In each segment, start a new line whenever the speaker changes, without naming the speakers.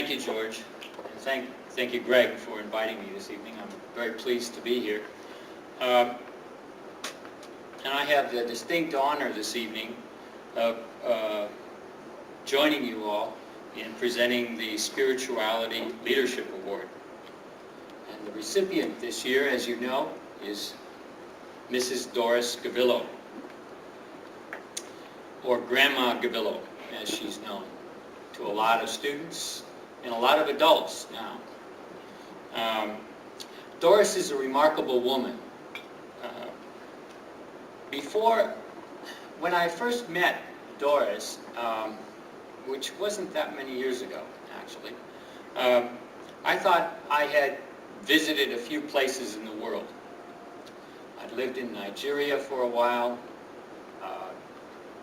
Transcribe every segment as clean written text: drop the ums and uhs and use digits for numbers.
Thank you, George. And thank you, Greg, for inviting me this evening. I'm very pleased to be here. And I have the distinct honor this evening of joining you all in presenting the Spirituality Leadership Award. And the recipient this year, as you know, is Mrs. Doris Gvillo, or Grandma Gvillo, as she's known to a lot of students and a lot of adults now. Doris is a remarkable woman. When I first met Doris, which wasn't that many years ago, actually, I thought I had visited a few places in the world. I'd lived in Nigeria for a while,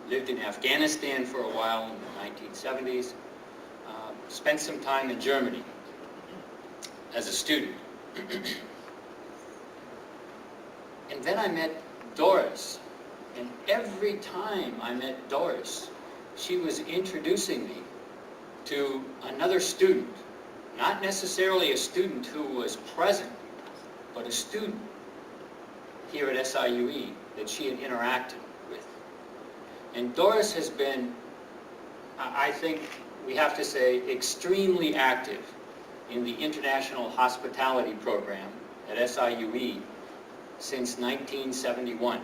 lived in Afghanistan for a while in the 1970s, spent some time in Germany as a student. And then I met Doris, and every time I met Doris, she was introducing me to another student, not necessarily a student who was present, but a student here at SIUE that she had interacted with. And Doris has been, I think we have to say, extremely active in the International Hospitality Program at SIUE since 1971.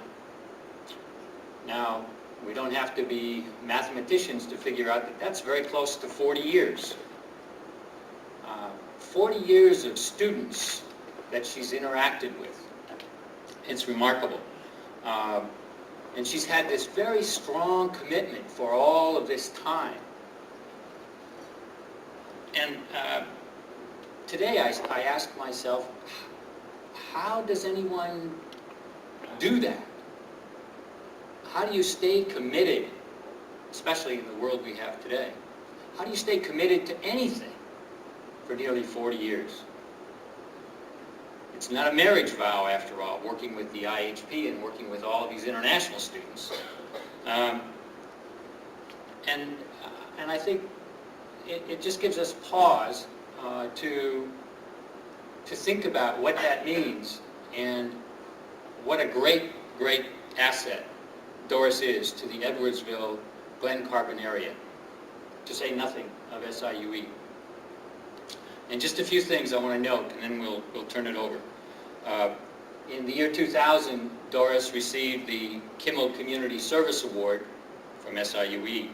Now, we don't have to be mathematicians to figure out that that's very close to 40 years. 40 years of students that she's interacted with. It's remarkable. And she's had this very strong commitment for all of this time. And today I asked myself, how does anyone do that? How do you stay committed, especially in the world we have today? How do you stay committed to anything for nearly 40 years? It's not a marriage vow, after all, working with the IHP and working with all of these international students. And I think it just gives us pause to think about what that means and what a great, great asset Doris is to the Edwardsville, Glen Carbon area, to say nothing of SIUE. And just a few things I want to note, and then we'll turn it over. In the year 2000, Doris received the Kimmel Community Service Award from SIUE.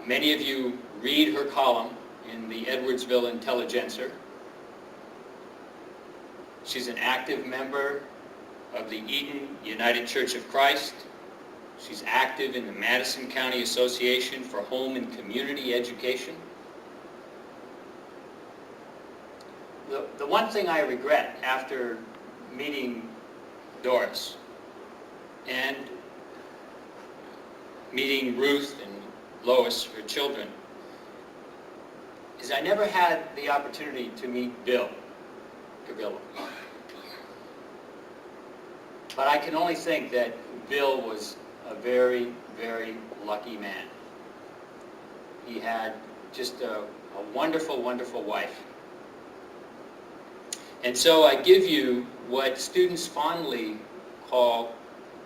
Many of you read her column in the Edwardsville Intelligencer. She's an active member of the Eden United Church of Christ. She's active in the Madison County Association for Home and Community Education. The one thing I regret after meeting Doris and meeting Ruth and Lois, her children, is I never had the opportunity to meet Bill Gvillo. But I can only think that Bill was a very, very lucky man. He had just a wonderful, wonderful wife. And so I give you what students fondly call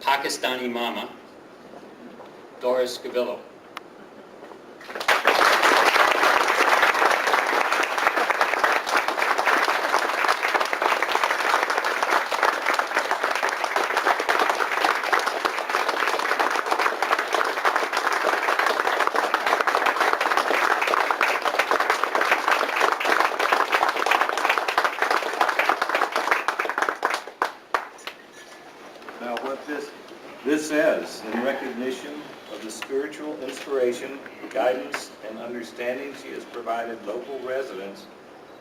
Pakistani Mama, Doris Gvillo.
This says, in recognition of the spiritual inspiration, guidance, and understanding she has provided local residents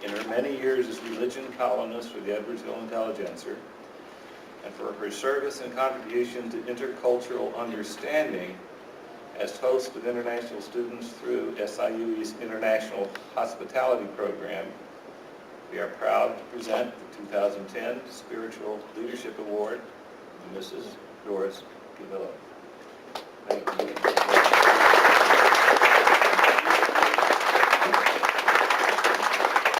in her many years as religion columnist for the Edwardsville Intelligencer, and for her service and contribution to intercultural understanding as host of international students through SIUE's International Hospitality Program, we are proud to present the 2010 Spiritual Leadership Award to Mrs. Doris Gvillo. Thank you.